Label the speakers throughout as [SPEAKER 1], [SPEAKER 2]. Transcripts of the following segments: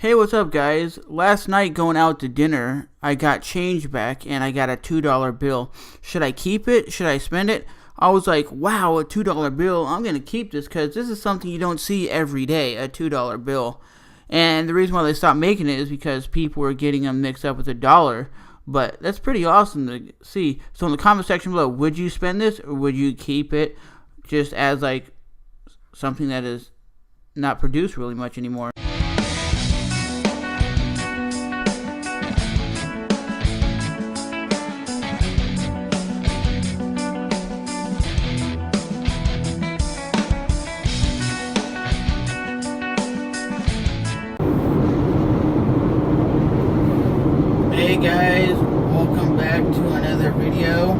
[SPEAKER 1] Hey, what's up, guys? Last night going out to dinner, I got change back and I got a $2 bill. Should I keep it? Should I spend it? I was like, wow, a $2 bill. I'm going to keep this because this is something you don't see every day, a $2 bill. And the reason why they stopped making it is because people were getting them mixed up with a dollar. But that's pretty awesome to see. So in the comment section below, would you spend this or would you keep it just as like something that is not produced really much anymore? Hey guys, welcome back to another video.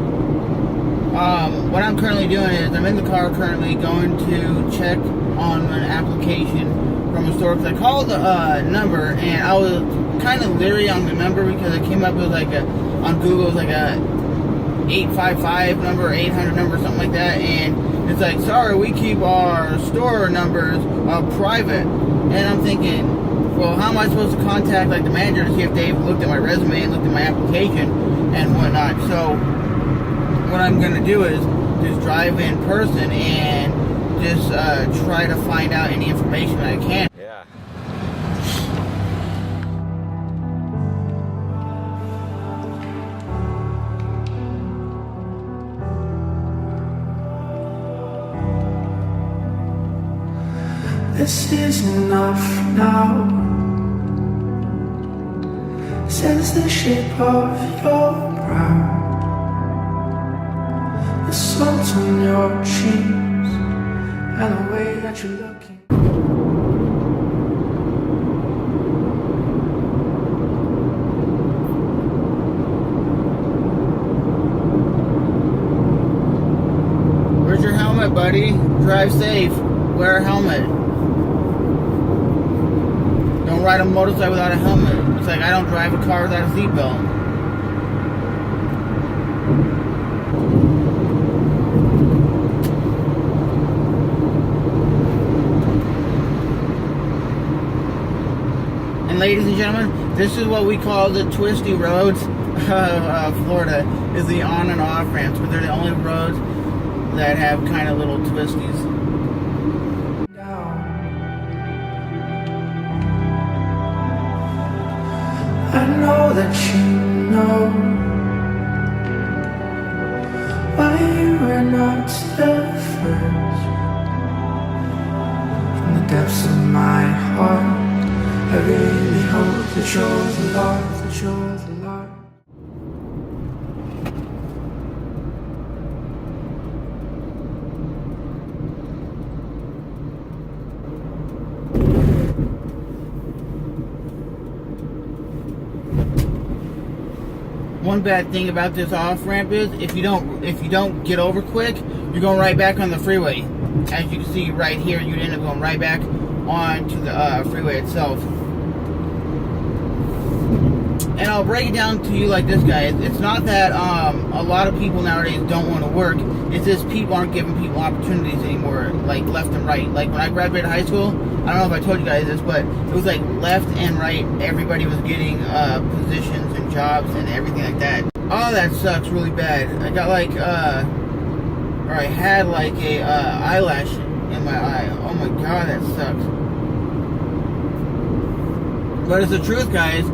[SPEAKER 1] What I'm currently doing is I'm in the car currently going to check on an application from a store because I called the number and I was kind of leery on the number because it came up with like on Google it was like a 855 number or 800 number, something like that, and it's like, sorry, we keep our store numbers private. And I'm thinking, well, how am I supposed to contact like the manager to see if they've looked at my resume and looked at my application and whatnot? So what I'm gonna do is just drive in person and just try to find out any information that I can.
[SPEAKER 2] Yeah.
[SPEAKER 3] This is enough now, says the shape of your brow, the salt on your cheeks, and the way that you're looking.
[SPEAKER 1] Where's your helmet, buddy? Drive safe. Wear a helmet. Don't ride a motorcycle without a helmet. It's like I don't drive a car without a seatbelt. And ladies and gentlemen, this is what we call the twisty roads of Florida, is the on and off ramps, but they're the only roads that have kind of little twisties.
[SPEAKER 3] I know that you know why you were not the first. From the depths of my heart, I really hope that you're the love, that you're the love.
[SPEAKER 1] One bad thing about this off ramp is if you don't get over quick, you're going right back on the freeway. As you can see right here, you'd end up going right back onto the freeway itself. And I'll break it down to you like this, guys. It's not that a lot of people nowadays don't want to work. It's just people aren't giving people opportunities anymore, like left and right. Like when I graduated high school, I don't know if I told you guys this, but it was like left and right. Everybody was getting positions and jobs and everything like that. Oh, that sucks really bad. I got like, or I had like a eyelash in my eye. Oh my god, that sucks. But it's the truth, guys.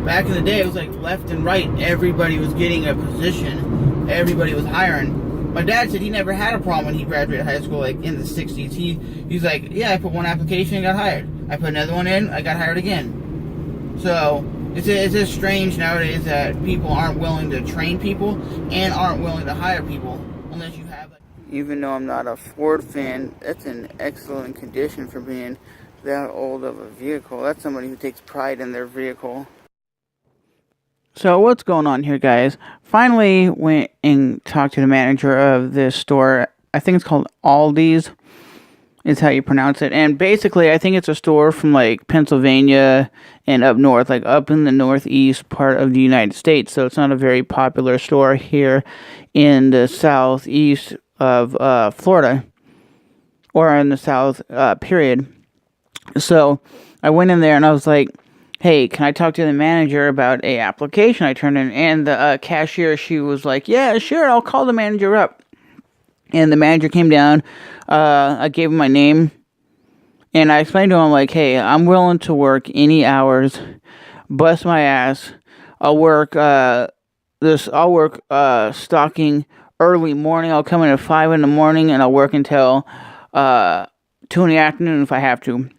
[SPEAKER 1] Back in the day, it was like left and right. Everybody was getting a position. Everybody was hiring. My dad said he never had a problem when he graduated high school, like in the 60s. He's like, yeah, I put one application and got hired. I put another one in, I got hired again. So it's just strange nowadays that people aren't willing to train people and aren't willing to hire people unless you have. Even though I'm not a Ford fan, that's an excellent condition for being that old of a vehicle. That's somebody who takes pride in their vehicle. So what's going on here, guys? Finally went and talked to the manager of this store. I think it's called Aldi's, is how you pronounce it. And basically, I think it's a store from like Pennsylvania and up north, like up in the northeast part of the United States. So it's not a very popular store here in the southeast of Florida, or in the south period. So I went in there and I was like, hey, can I talk to the manager about a application I turned in? And the cashier, she was like, yeah, sure, I'll call the manager up. And the manager came down. I gave him my name, and I explained to him, like, hey, I'm willing to work any hours, bust my ass. I'll work stocking early morning. I'll come in at 5 in the morning, and I'll work until 2 in the afternoon if I have to.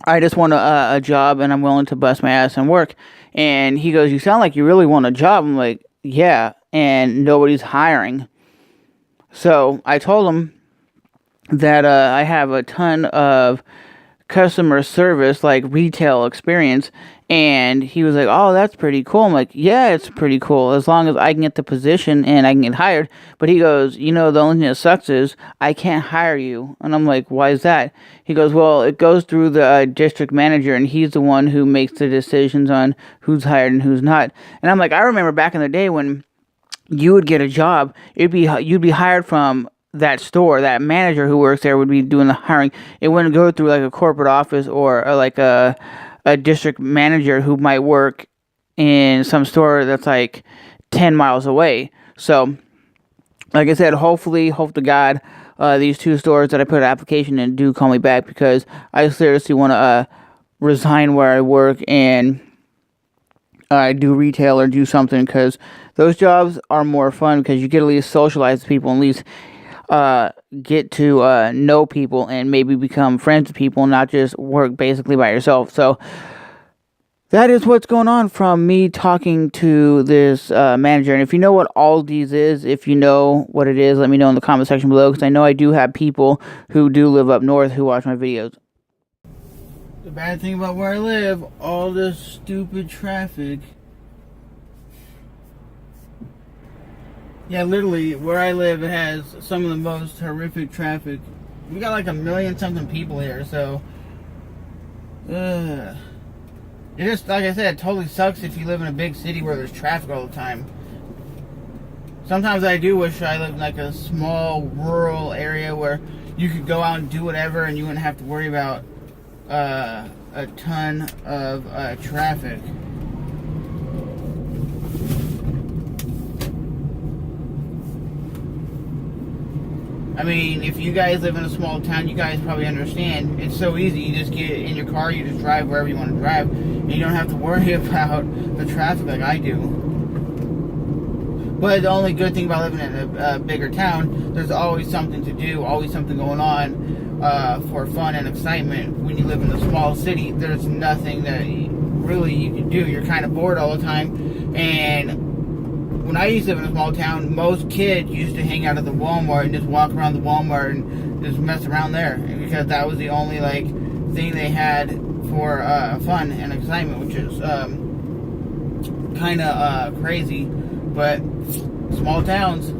[SPEAKER 1] I just want a job, and I'm willing to bust my ass and work. And he goes, you sound like you really want a job. I'm like, yeah, and nobody's hiring. So I told him that I have a ton of customer service, like retail experience. And he was like, oh, that's pretty cool. I'm like, yeah, it's pretty cool as long as I can get the position and I can get hired. But he goes, the only thing that sucks is I can't hire you. And I'm like, why is that? He goes, well, it goes through the district manager, and he's the one who makes the decisions on who's hired and who's not. And I'm like, I remember back in the day when you would get a job, you'd be hired from that store. That manager who works there would be doing the hiring. It wouldn't go through like a corporate office or like a district manager who might work in some store that's like 10 miles away. So, like I said, hope to God, these two stores that I put an application in do call me back, because I seriously want to resign where I work and do retail or do something, because those jobs are more fun, because you get at least socialize with people, and at least get to know people and maybe become friends with people, and not just work basically by yourself. So that is what's going on from me talking to this manager. And if you know what Aldi's is, if you know what it is, let me know in the comment section below, because I know I do have people who do live up north who watch my videos. The bad thing about where I live, all this stupid traffic. Yeah, literally, where I live, it has some of the most horrific traffic. We got like 1 million something people here, so it just, like I said, it totally sucks if you live in a big city where there's traffic all the time. Sometimes I do wish I lived in like a small rural area where you could go out and do whatever and you wouldn't have to worry about a ton of traffic. I mean, if you guys live in a small town, you guys probably understand. It's so easy. You just get in your car, you just drive wherever you want to drive, and you don't have to worry about the traffic like I do. But the only good thing about living in a bigger town, there's always something to do, always something going on for fun and excitement. When you live in a small city, there's nothing that really you can do. You're kind of bored all the time. And when I used to live in a small town, most kids used to hang out at the Walmart and just walk around the Walmart and just mess around there, because that was the only like thing they had for fun and excitement, which is kind of crazy. But small towns,